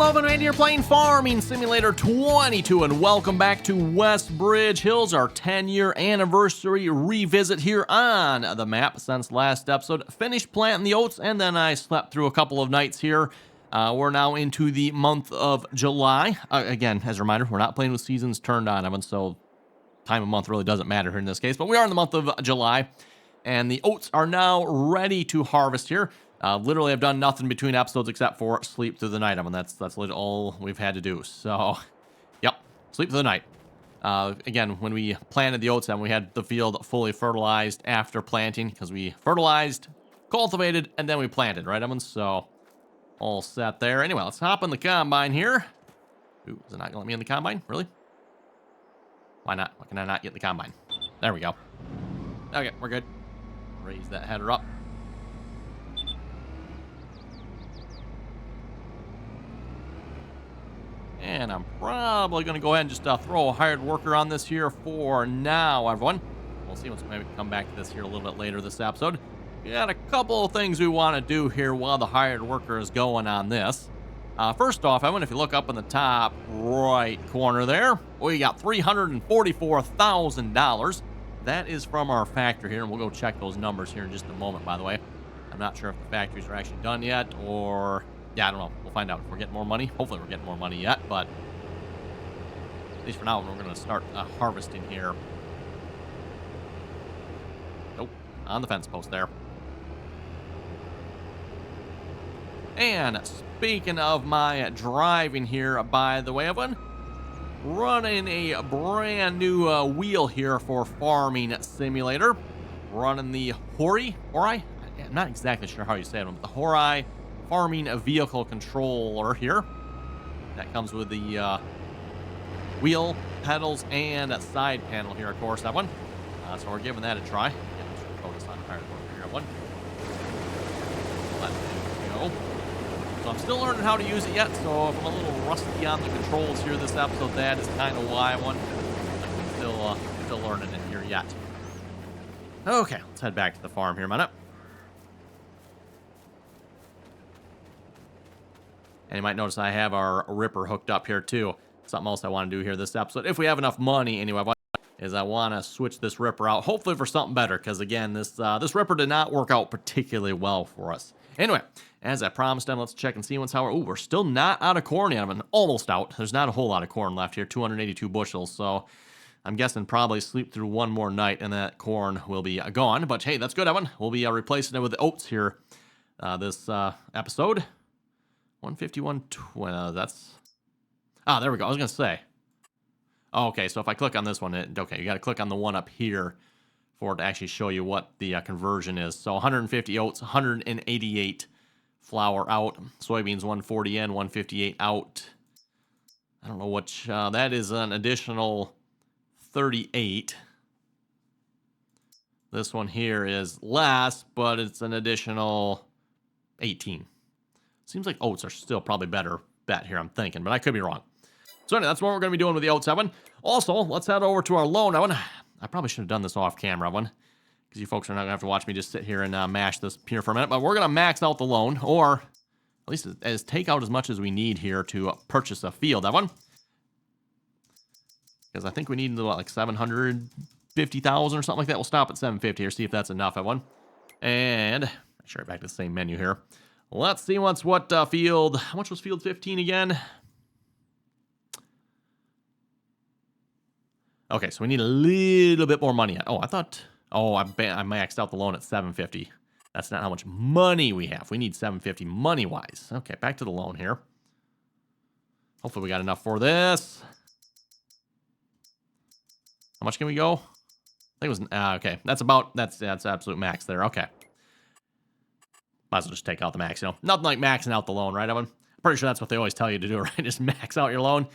Hello, and here playing Farming Simulator 22, and welcome back to Westbridge Hills, our 10-year anniversary revisit here on the map since last episode. Finished planting the oats, and then I slept through a couple of nights here. We're now into the month of July. Again, as a reminder, we're not playing with seasons turned on, Evan, so time of month really doesn't matter here in this case, but we are in the month of July, and the oats are now ready to harvest here. Literally, I've done nothing between episodes except for sleep through the night. I mean, that's literally all we've had to do. So, yep, sleep through the night. Again, when we planted the oats, we had the field fully fertilized after planting because we fertilized, cultivated, and then we planted, right, Evan? So, all set there. Anyway, let's hop in the combine here. Ooh, is it not going to let me in the combine? Really? Why not? Why can I not get in the combine? There we go. Okay, we're good. Raise that header up. And I'm probably going to go ahead and just throw a hired worker on this here for now, everyone. We'll see once we maybe come back to this here a little bit later this episode. We got a couple of things we want to do here while the hired worker is going on this. First off, Evan, if you look up in the top right corner there, we got $344,000. That is from our factory here, and we'll go check those numbers here in just a moment, by the way. I'm not sure if the factories are actually done yet, or... yeah, I don't know. We'll find out if we're getting more money. Hopefully we're getting more money yet, but at least for now, we're going to start harvesting here. Nope, on the fence post there. And speaking of my driving here, by the way, Evan, running a brand new wheel here for Farming Simulator. Running the Hori? I'm not exactly sure how you say it, but the Hori Farming a vehicle controller here. That comes with the wheel, pedals, and side panel here, of course, that one. So we're giving that a try. Yeah, let's focus on hard work here, one. Let it go. So I'm still learning how to use it yet, so if I'm a little rusty on the controls here this episode, that is kind of why I'm still learning it here yet. Okay, let's head back to the farm here a minute. And you might notice I have our ripper hooked up here too. Something else I want to do here this episode, if we have enough money anyway, is I want to switch this ripper out, hopefully for something better, because again, this ripper did not work out particularly well for us. Anyway, as I promised them, let's check and see what's how we're still not out of corn yet. I'm almost out. There's not a whole lot of corn left here, 282 bushels, so I'm guessing probably sleep through one more night and that corn will be gone. But hey, that's good, Evan. We'll be replacing it with the oats here this episode. 151.20, that's... ah, there we go. I was going to say. Oh, okay, so if I click on this one, okay, you got to click on the one up here for it to actually show you what the conversion is. So 150 oats, 188 flour out. Soybeans 140 in, 158 out. I don't know which... that is an additional 38. This one here is less, but it's an additional 18. Seems like oats are still probably better bet here, I'm thinking, but I could be wrong. So anyway, that's what we're going to be doing with the oats, Evan. Also, let's head over to our loan, Evan. I probably should have done this off camera, Evan, because you folks are not going to have to watch me just sit here and mash this here for a minute, but we're going to max out the loan, or at least take out as much as we need here to purchase a field, Evan. Because I think we need, what, like 750,000 or something like that. We'll stop at 750 here, see if that's enough, Evan. And, make sure back to the same menu here. Let's see what field... how much was field 15 again? Okay, so we need a little bit more money. Oh, I thought... oh, I maxed out the loan at 750. That's not how much money we have. We need 750 money-wise. Okay, back to the loan here. Hopefully we got enough for this. How much can we go? I think it was... okay, that's absolute max there. Okay. Might as well just take out the max, you know. Nothing like maxing out the loan, right, Evan? I'm pretty sure that's what they always tell you to do, right? Just max out your loan.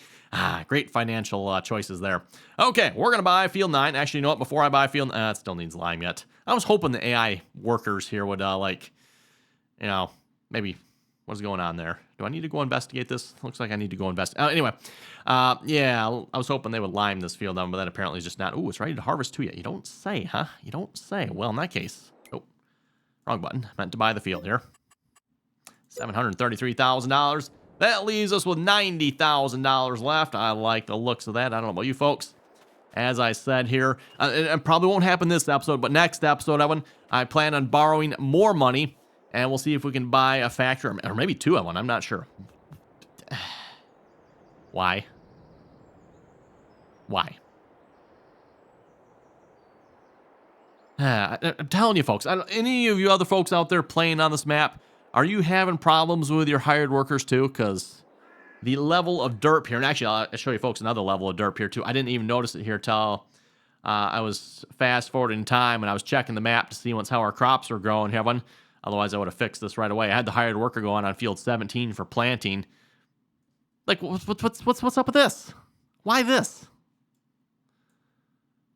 Great financial choices there. Okay, we're going to buy field 9. Actually, you know what? Before I buy field... it still needs lime yet. I was hoping the AI workers here would, like, you know, maybe... what's going on there? Do I need to go investigate this? Looks like I need to go investigate. Anyway, yeah, I was hoping they would lime this field down, but that apparently is just not... ooh, it's ready to harvest too yet. You don't say, huh? You don't say. Well, in that case... wrong button. Meant to buy the field here. $733,000. That leaves us with $90,000 left. I like the looks of that. I don't know about you folks. As I said here, it probably won't happen this episode, but next episode, Evan, I plan on borrowing more money, and we'll see if we can buy a factory, or maybe two of one. I'm not sure. Why? Why? I'm telling you, folks, any of you other folks out there playing on this map, are you having problems with your hired workers too? Because the level of derp here, and actually I'll show you folks another level of derp here too. I didn't even notice it here till I was fast forwarding time and I was checking the map to see how our crops are growing, Heaven. Otherwise I would have fixed this right away. I had the hired worker going on field 17 for planting. Like, what's up with this? Why this?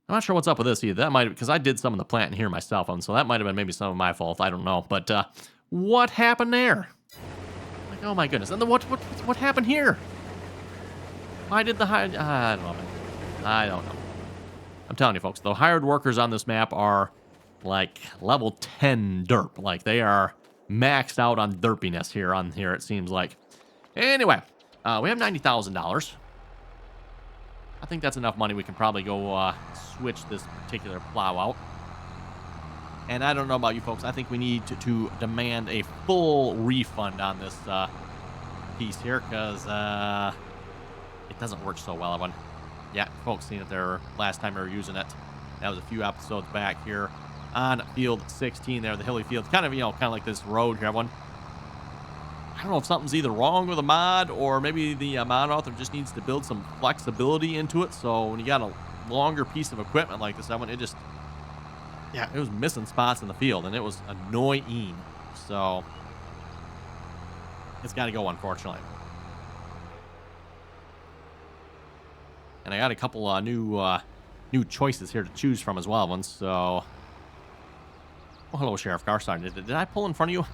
I'm not sure what's up with this either. That might, because I did some of the planting here myself, and so that might have been maybe some of my fault. I don't know. But what happened there? Like, oh my goodness. And then what happened here? Why did the hired... I don't know. I don't know. I'm telling you, folks, the hired workers on this map are like level 10 derp. Like, they are maxed out on derpiness here it seems like. Anyway, we have $90,000. I think that's enough money. We can probably go switch this particular plow out. And I don't know about you folks. I think we need to demand a full refund on this piece here because it doesn't work so well. Everyone. Yeah, folks seen it there last time we were using it. That was a few episodes back here on field 16 there, the hilly field. Kind of like this road here, everyone. I don't know if something's either wrong with the mod or maybe the mod author just needs to build some flexibility into it. So when you got a longer piece of equipment like this, it was missing spots in the field and it was annoying. So it's got to go, unfortunately. And I got a couple new choices here to choose from as well. So, well, hello, Sheriff Garstein. Did I pull in front of you?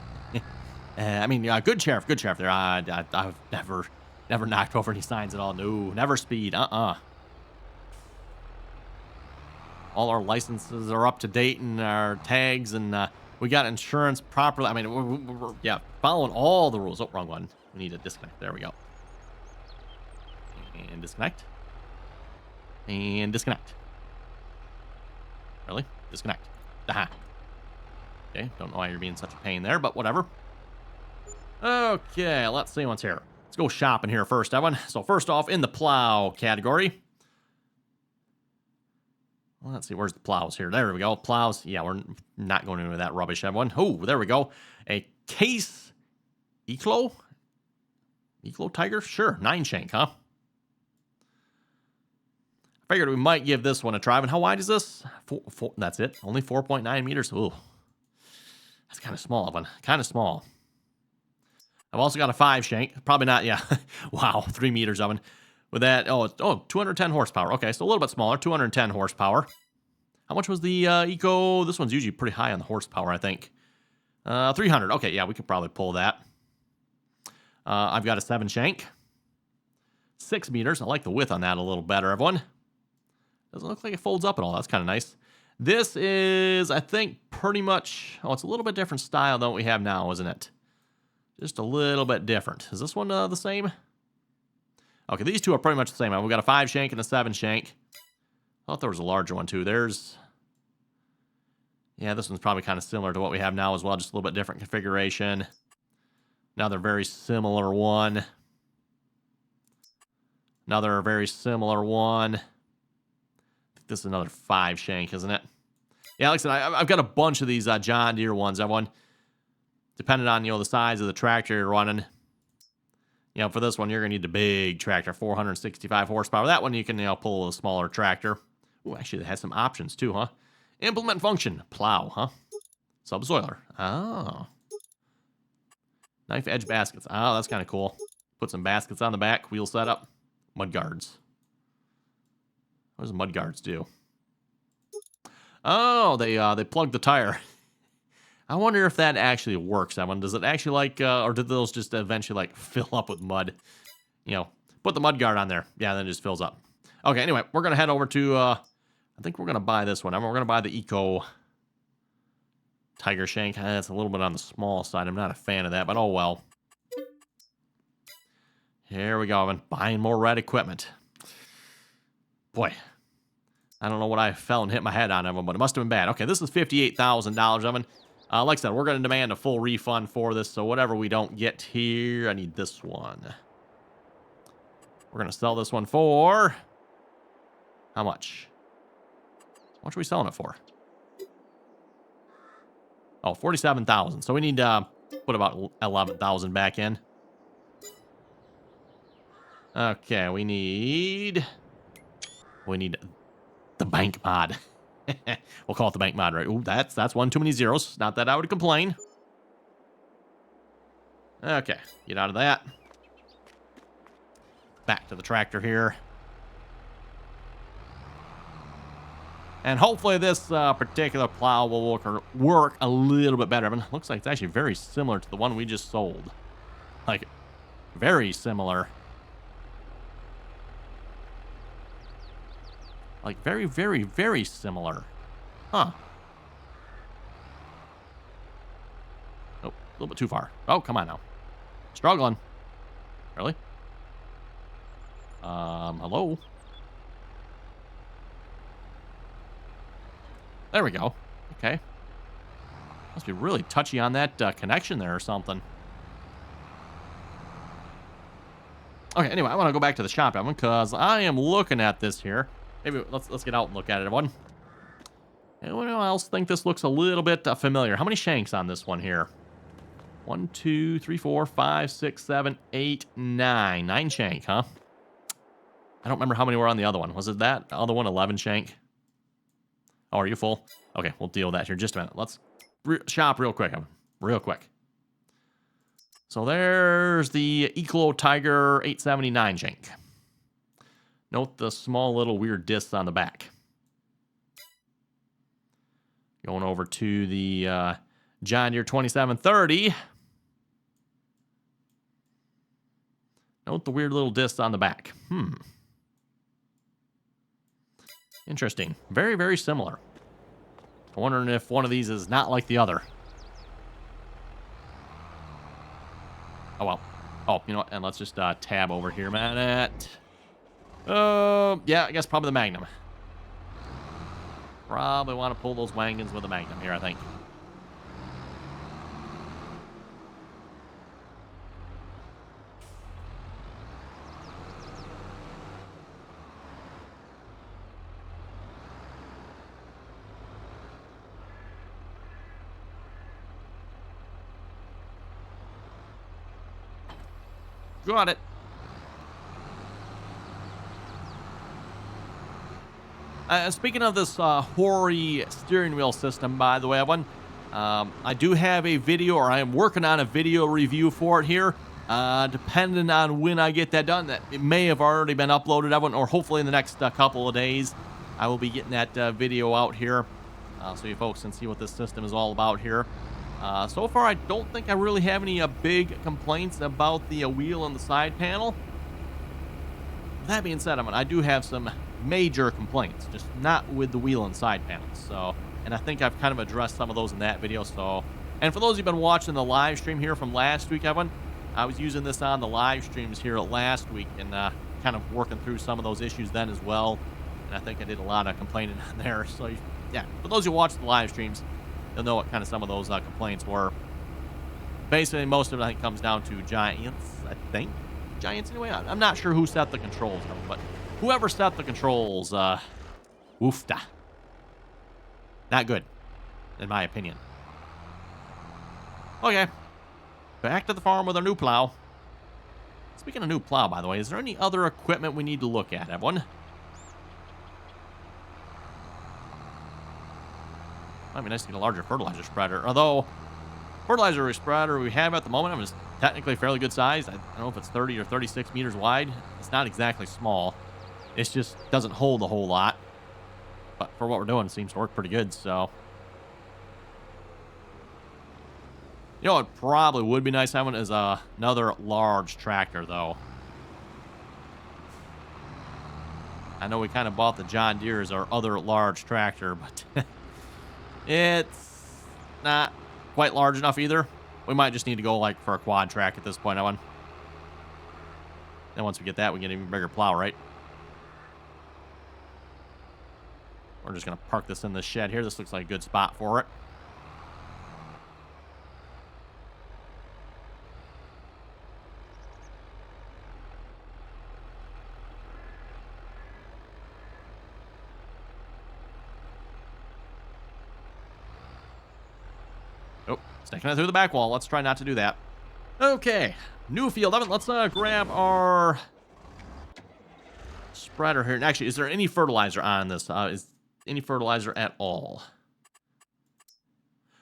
Good sheriff there. I've never knocked over any signs at all. No, never speed. All our licenses are up to date and our tags, and we got insurance properly. I mean, we're following all the rules. Oh, wrong one. We need to disconnect. There we go. And disconnect. And disconnect. Really? Disconnect. Aha. Okay, don't know why you're being such a pain there, but whatever. Okay, let's see what's here. Let's go shopping here first, Evan. So first off, in the plow category. Well, let's see, where's the plows here? There we go. Plows. Yeah, we're not going into that rubbish, Evan. Oh, there we go. A Case Eclo Tiger? Sure, 9-shank, huh? Figured we might give this one a try. And how wide is this? That's it. Only 4.9 meters. Ooh. That's kind of small, Evan. Kind of small. I've also got a 5-shank. Probably not, yeah. Wow, 3 meters oven. With that, 210 horsepower. Okay, so a little bit smaller, 210 horsepower. How much was the Eco? This one's usually pretty high on the horsepower, I think. 300. Okay, yeah, we could probably pull that. I've got a 7-shank. 6 meters. I like the width on that a little better, everyone. Doesn't look like it folds up at all. That's kind of nice. This is, I think, pretty much... Oh, it's a little bit different style than what we have now, isn't it? Just a little bit different. Is this one the same? Okay, these two are pretty much the same. We've got a 5-shank and a 7-shank. I thought there was a larger one, too. Yeah, this one's probably kind of similar to what we have now as well. Just a little bit different configuration. Another very similar one. Another very similar one. I think this is another 5-shank, isn't it? Yeah, like I said, I've got a bunch of these John Deere ones. Everyone, depending on, the size of the tractor you're running. For this one, you're going to need the big tractor, 465 horsepower. That one, you can, pull a smaller tractor. Oh, actually, it has some options, too, huh? Implement function, plow, huh? Subsoiler. Oh. Knife edge baskets. Oh, that's kind of cool. Put some baskets on the back, wheel setup. Mud guards. What does mud guards do? Oh, they plug the tire. I wonder if that actually works, Evan. Does it actually or did those just eventually fill up with mud? Put the mud guard on there. Yeah, then it just fills up. Okay, anyway, we're going to head over to, I think we're going to buy this one. We're going to buy the Eco Tiger Shank. That's a little bit on the small side. I'm not a fan of that, but oh well. Here we go. I've been buying more red equipment. Boy, I don't know what I fell and hit my head on, Evan, but it must have been bad. Okay, this is $58,000, Evan. Like I said, we're going to demand a full refund for this, so whatever we don't get here, I need this one. We're going to sell this one for... How much? How much are we selling it for? Oh, $47,000. So we need to put about $11,000 back in. Okay, we need the bank mod. We'll call it the bank mod, right? Ooh, that's one too many zeros. Not that I would complain. Okay, get out of that. Back to the tractor here. And hopefully this particular plow will work a little bit better. I mean, it looks like it's actually very similar to the one we just sold. Like, very similar. Like, very, very, very similar. Huh. Oh, a little bit too far. Oh, come on now. Struggling. Really? Hello? There we go. Okay. Must be really touchy on that connection there or something. Okay, anyway, I want to go back to the shop, Evan, because I am looking at this here. Maybe let's get out and look at it, everyone. Anyone else think this looks a little bit familiar? How many shanks on this one here? 1, 2, 3, 4, 5, 6, 7, 8, 9. 9 shank, huh? I don't remember how many were on the other one. Was it that? The other one, 11 shank? Oh, are you full? Okay, we'll deal with that here in just a minute. Let's shop real quick, Evan. Real quick. So there's the Eclo Tiger 879 shank. Note the small little weird discs on the back. Going over to the John Deere 2730. Note the weird little discs on the back. Interesting. Very, very similar. I'm wondering if one of these is not like the other. Oh, well. Oh, you know what? And let's just tab over here, man. Yeah, I guess probably the Magnum. Probably want to pull those wagons with the Magnum here, I think. Got it. Speaking of this Hori steering wheel system, by the way, everyone, I do have a video, or I am working on a video review for it here. Depending on when I get that done, that it may have already been uploaded, everyone, or hopefully in the next couple of days, I will be getting that video out here, so you folks can see what this system is all about here. So far, I don't think I really have any big complaints about the wheel and the side panel. That being said, I do have some major complaints, just not with the wheel and side panels. So, and I think I've kind of addressed some of those in that video. So, and for those who've been watching the live stream here from last week, Evan, I was using this on the live streams here last week and kind of working through some of those issues then as well. And I think I did a lot of complaining on there. So, yeah, for those who watch the live streams, you'll know what kind of some of those complaints were. Basically, most of it, I think, comes down to Giants, I think. Giants, anyway. I'm not sure who set the controls, but whoever set the controls, woofda. Not good, in my opinion. Okay. Back to the farm with our new plow. Speaking of new plow, by the way, is there any other equipment we need to look at, everyone? Might be nice to get a larger fertilizer spreader. Although, fertilizer spreader we have at the moment is technically fairly good size. I don't know if it's 30 or 36 meters wide. It's not exactly small. It just doesn't hold a whole lot. But for what we're doing, it seems to work pretty good, so. You know what probably would be nice having is another large tractor, though. I know we kind of bought the John Deere as our other large tractor, but it's not quite large enough either. We might just need to go like for a quad track at this point, Owen. Then once we get that, we get an even bigger plow, right? We're just going to park this in the shed here. This looks like a good spot for it. Oh, sticking it through the back wall. Let's try not to do that. Okay, new field. Let's grab our spreader here. And actually, is there any fertilizer on this? Is any fertilizer at all?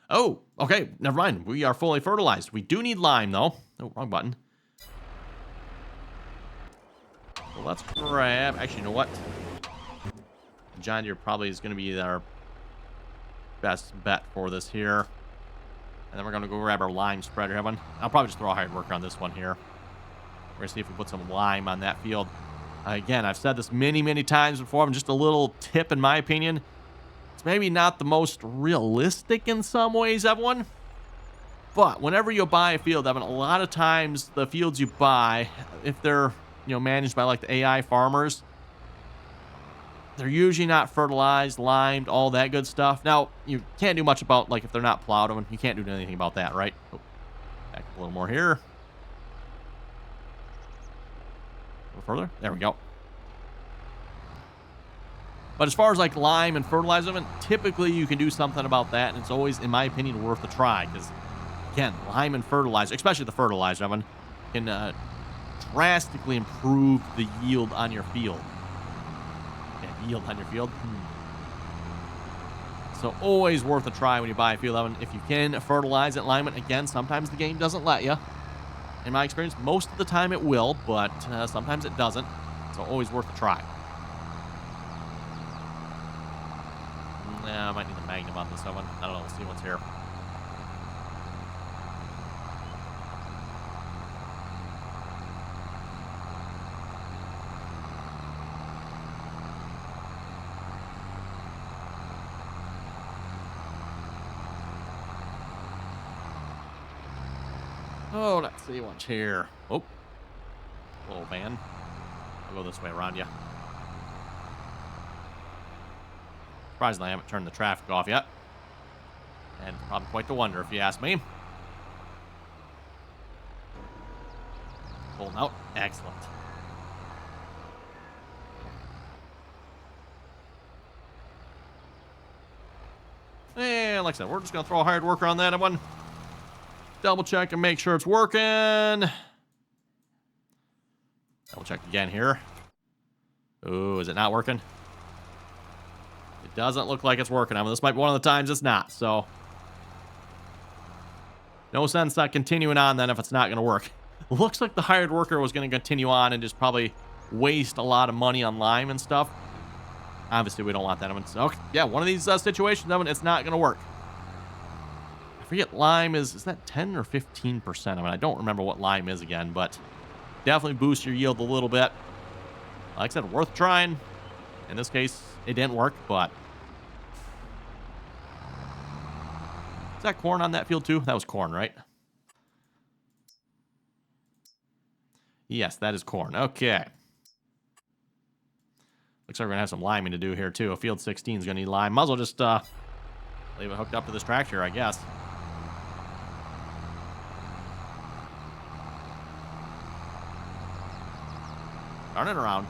Oh, okay, never mind. We are fully fertilized. We do need lime, though. Oh, wrong button. So let's grab... Actually, you know what? John Deere probably is going to be our best bet for this here. And then we're going to go grab our lime spreader. I'll probably just throw a hired worker on this one here. We're going to see if we put some lime on that field. Again, I've said this many, many times before. Just a little tip, in my opinion. It's maybe not the most realistic in some ways, everyone. But whenever you buy a field, Evan, a lot of times the fields you buy, if they're managed by like the AI farmers, they're usually not fertilized, limed, all that good stuff. Now, you can't do much about, like, if they're not plowed, Evan, you can't do anything about that, right? Oh, back a little more here. A little further. There we go. But as far as like lime and fertilizer, typically you can do something about that, and it's always, in my opinion, worth a try. Because again, lime and fertilizer, especially the fertilizer, can drastically improve the yield on your field. Yeah, yield on your field. So always worth a try when you buy a field, Evan. If you can fertilize it, lime it. Again, sometimes the game doesn't let you. In my experience, most of the time it will, but sometimes it doesn't. So always worth a try. I might need the magnum on this one. I don't know. We'll see what's here. Oh, let's see what's here. Oh, little van. I'll go this way around you. Surprisingly, I haven't turned the traffic off yet. And probably quite the wonder, if you ask me. Pulling out. Excellent. And like I said, we're just going to throw a hired worker on that one. Double check and make sure it's working. Double check again here. Ooh, is it not working? It doesn't look like it's working. This might be one of the times it's not, so no sense continuing on then if it's not going to work. Looks like the hired worker was going to continue on and just probably waste a lot of money on lime and stuff. Obviously, we don't want that. So, okay, yeah, one of these situations, it's not going to work. I forget, lime is that 10 or 15%? I don't remember what lime is again, but definitely boosts your yield a little bit. Like I said, worth trying. In this case, it didn't work, but... Is that corn on that field too? That was corn, right? Yes, that is corn. Okay. Looks like we're going to have some liming to do here too. Field 16 is going to need lime. Might as well just leave it hooked up to this tractor, I guess. Turn it around.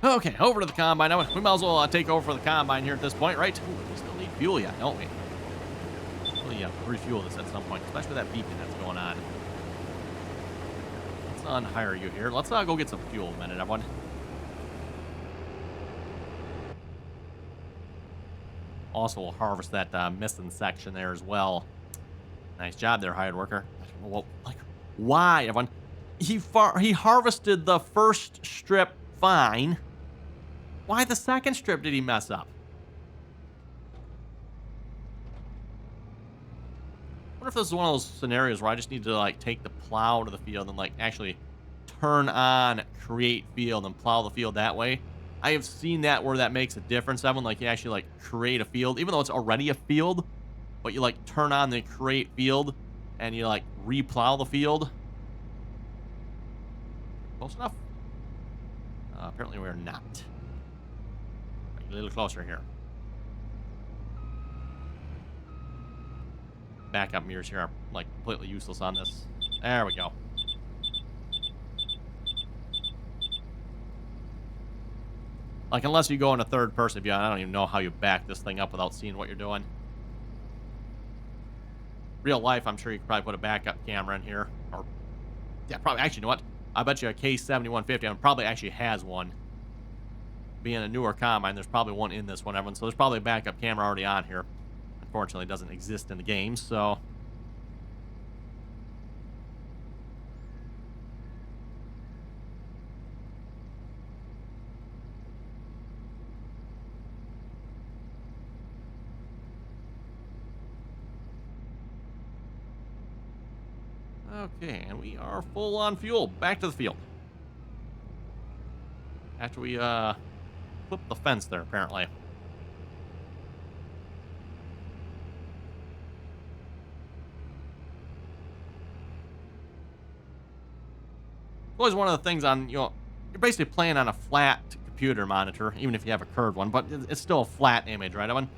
Okay, over to the combine. We might as well take over for the combine here at this point, right? Ooh, we still need fuel yet, don't we? We'll refuel this at some point, especially that beacon that's going on. Let's unhire you here. Let's go get some fuel a minute, everyone. Also, we'll harvest that missing section there as well. Nice job there, hired worker. Well, like, why, everyone? He harvested the first strip fine. Why the second strip did he mess up? I wonder if this is one of those scenarios where I just need to like take the plow to the field and like actually turn on create field and plow the field that way. I have seen that where that makes a difference, Evan. Like you actually like create a field, even though it's already a field. but you like turn on the create field and you like replow the field. Close enough? Apparently we're not. A little closer here. Backup mirrors here are like completely useless on this. There we go. Like, unless you go in a third person view, I don't even know how you back this thing up without seeing what you're doing. Real life, I'm sure you could probably put a backup camera in here. Or, yeah, probably. Actually, you know what? I bet you a K7150 probably actually has one. Being a newer combine, there's probably one in this one, everyone. So there's probably a backup camera already on here. Unfortunately, it doesn't exist in the game, so... Okay, and we are full on fuel. Back to the field. After we flip the fence there, apparently. Always one of the things on, you're basically playing on a flat computer monitor, even if you have a curved one, but it's still a flat image, right? I mean,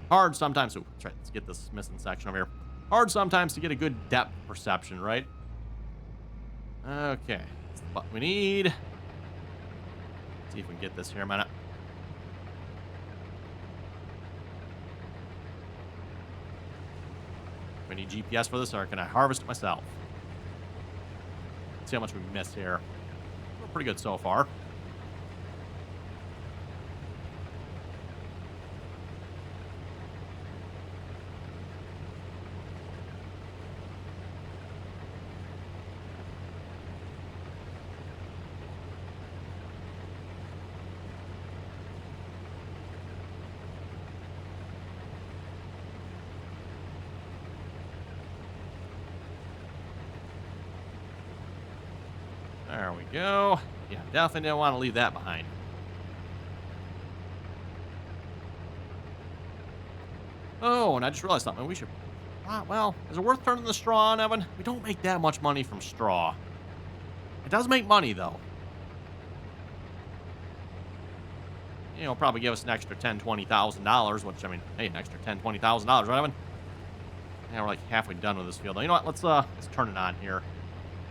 hard sometimes. Ooh, that's right. Let's get this missing section over here. Hard sometimes to get a good depth perception, right? Okay, that's what we need. Let's see if we can get this here a minute. We need GPS for this, or can I harvest it myself? Let's see how much we missed here. We're pretty good so far. There we go. Yeah, definitely didn't want to leave that behind. Oh, and I just realized something. We should... well, is it worth turning the straw on, Evan? We don't make that much money from straw. It does make money, though. You know, probably give us an extra $10,000, $20,000, which, I mean, hey, an extra $10,000, $20,000, right, Evan? Yeah, we're like halfway done with this field. You know what? Let's turn it on here.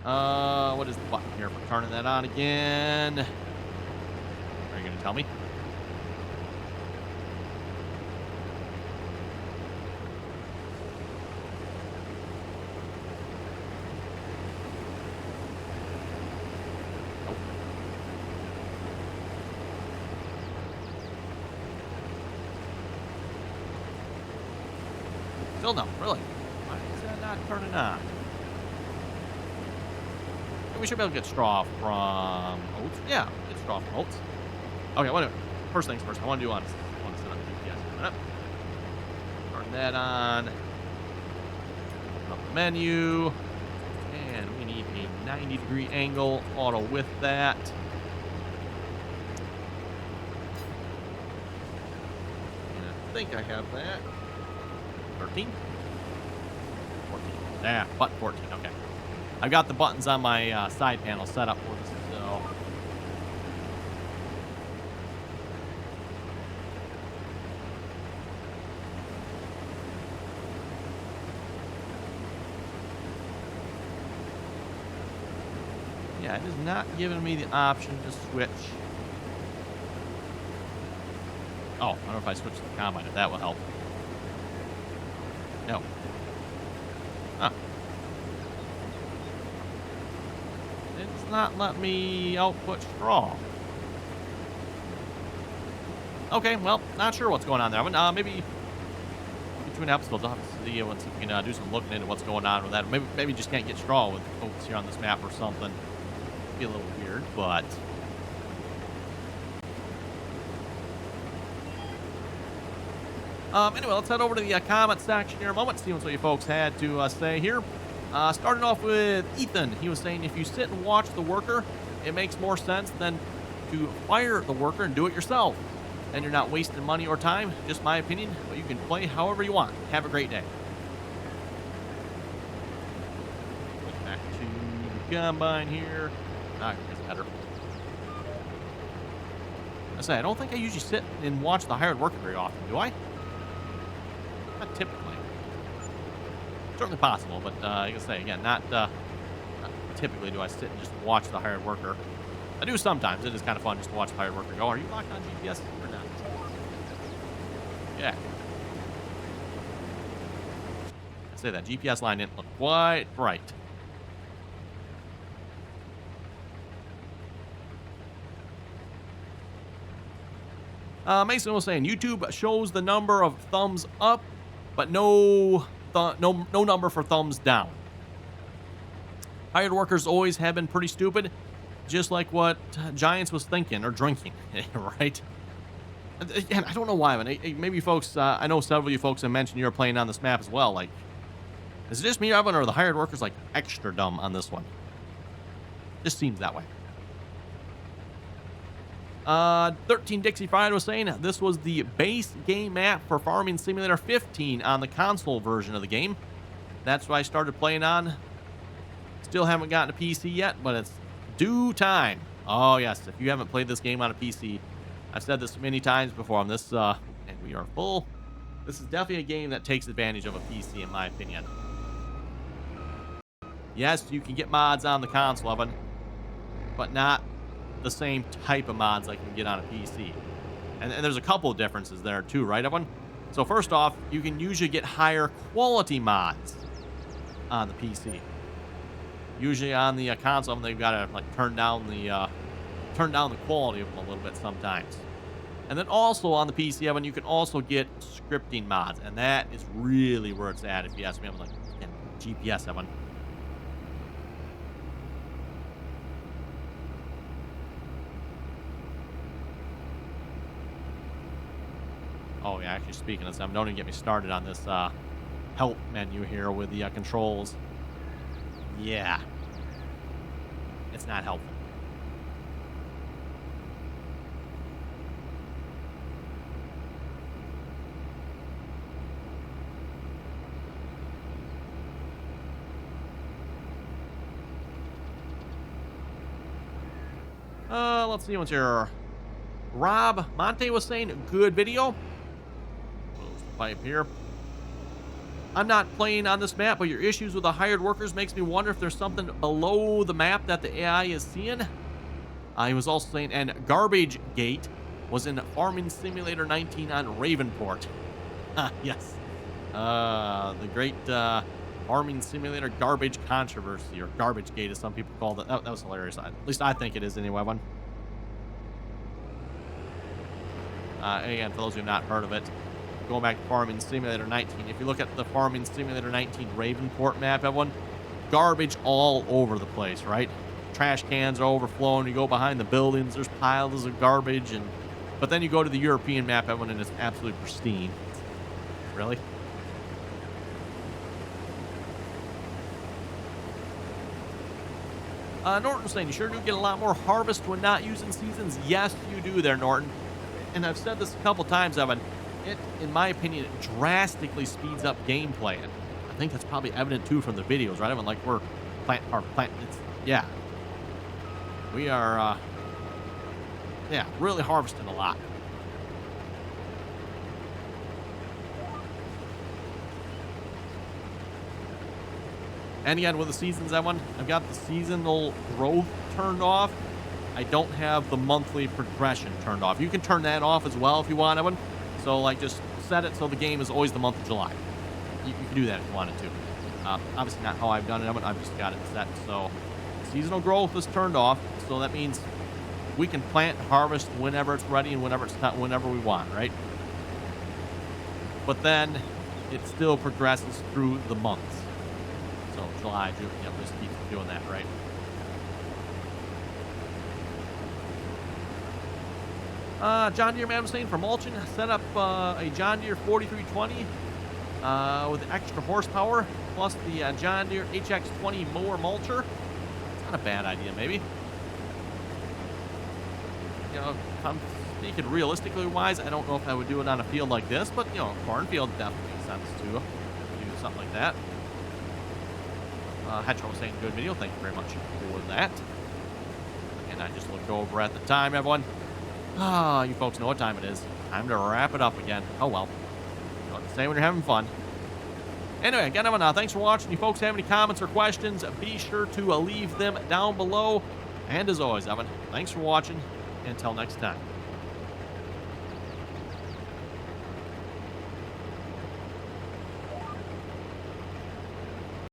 What is the button here for turning that on again? Are you going to tell me? Nope. Still no, really. Why is that not turning on? We should be able to get straw from oats. Yeah, get straw from oats. Okay, whatever. First things first. I want to do on set up GPS in a minute. Turn that on. Open up the menu. And we need a 90-degree angle auto with that. And I think I have that. 13? 14. Yeah, button 14. Okay. I've got the buttons on my side panel set up for this, so... Yeah, it is not giving me the option to switch. Oh, I wonder if I switch to the combine, if that will help. No. Huh. It's not letting me output straw. Okay, well, not sure what's going on there. Maybe between episodes, I'll have to see once we can do some looking into what's going on with that. Maybe just can't get straw with oats here on this map or something. Be a little weird, but... Anyway, let's head over to the comment section here in a moment, see what you folks had to say here. Starting off with Ethan, he was saying if you sit and watch the worker, it makes more sense than to fire the worker and do it yourself. Then you're not wasting money or time. Just my opinion, but you can play however you want. Have a great day. combine here. Ah, it's better. I say, I don't think I usually sit and watch the hired worker very often, do I? Not typically. Certainly possible, but like I say, again, not typically do I sit and just watch the hired worker. I do sometimes. It is kind of fun just to watch the hired worker go. Are you locked on GPS or not? Yeah. I say that GPS line didn't look quite right. Mason was saying YouTube shows the number of thumbs up, but no number for thumbs down. Hired workers always have been pretty stupid, just like what Giants was thinking or drinking, right? And I don't know why, but maybe folks, I know several of you folks have mentioned you're playing on this map as well. Like, is it just me, Evan, or are the hired workers like extra dumb on this one? Just seems that way. 13 Dixie Fried was saying this was the base game map for Farming Simulator 15 on the console version of the game. That's what I started playing on. Still haven't gotten a PC yet, but it's due time. Oh yes, if you haven't played this game on a PC, I've said this many times before on this, and we are full. This is definitely a game that takes advantage of a PC, in my opinion. Yes, you can get mods on the console, Evan, but not the same type of mods like you can get on a PC. And there's a couple of differences there too, right, Evan? So first off, you can usually get higher quality mods on the PC. Usually on the console, they've got to like turn down the quality of them a little bit sometimes. And then also on the PC, Evan, you can also get scripting mods, and that is really where it's at. If you ask me, I'm like, GPS, Evan. Oh yeah, actually speaking of some, don't even get me started on this help menu here with the controls. Yeah, it's not helpful. Let's see what's here. Rob Monte was saying, good video. Pipe here. I'm not playing on this map, but your issues with the hired workers makes me wonder if there's something below the map that the AI is seeing. He was also saying, and Garbage Gate was in Farming Simulator 19 on Ravenport. Yes. The great Farming Simulator Garbage Controversy, or Garbage Gate as some people call it. That was hilarious. At least I think it is anyway. One. Again, for those who have not heard of it, going back to Farming Simulator 19, if you look at the Farming Simulator 19 Ravenport map, everyone, garbage all over the place, right? Trash cans are overflowing. You go behind the buildings, there's piles of garbage, but then you go to the European map, everyone, and it's absolutely pristine. Really? Norton's saying, you sure do get a lot more harvest when not using seasons? Yes, you do there, Norton. And I've said this a couple times, Evan. It, in my opinion, it drastically speeds up gameplay. And I think that's probably evident, too, from the videos, right, Evan? Like, we're yeah. We are, really harvesting a lot. And again, with the seasons, Evan, I've got the seasonal growth turned off. I don't have the monthly progression turned off. You can turn that off as well if you want, Evan. So, like, just set it so the game is always the month of July. You can do that if you wanted to. Obviously not how I've done it, Evan. I've just got it set. So, seasonal growth is turned off. So that means we can plant and harvest whenever it's ready and whenever it's not, whenever we want, right? But then it still progresses through the months. So July, June, just keeps doing that, right? John Deere man was saying for mulching, set up a John Deere 4320 with extra horsepower plus the John Deere HX20 mower mulcher. It's not a bad idea, maybe. You know, if I'm speaking realistically wise, I don't know if I would do it on a field like this, but, you know, a cornfield definitely makes sense to do something like that. Hedgehog was saying good video. Thank you very much for that. And I just looked over at the time, everyone. You folks know what time it is. Time to wrap it up again. Oh, well. You know what to say when you're having fun. Anyway, again, everyone, thanks for watching. You folks have any comments or questions, be sure to leave them down below. And as always, Evan, thanks for watching. Until next time.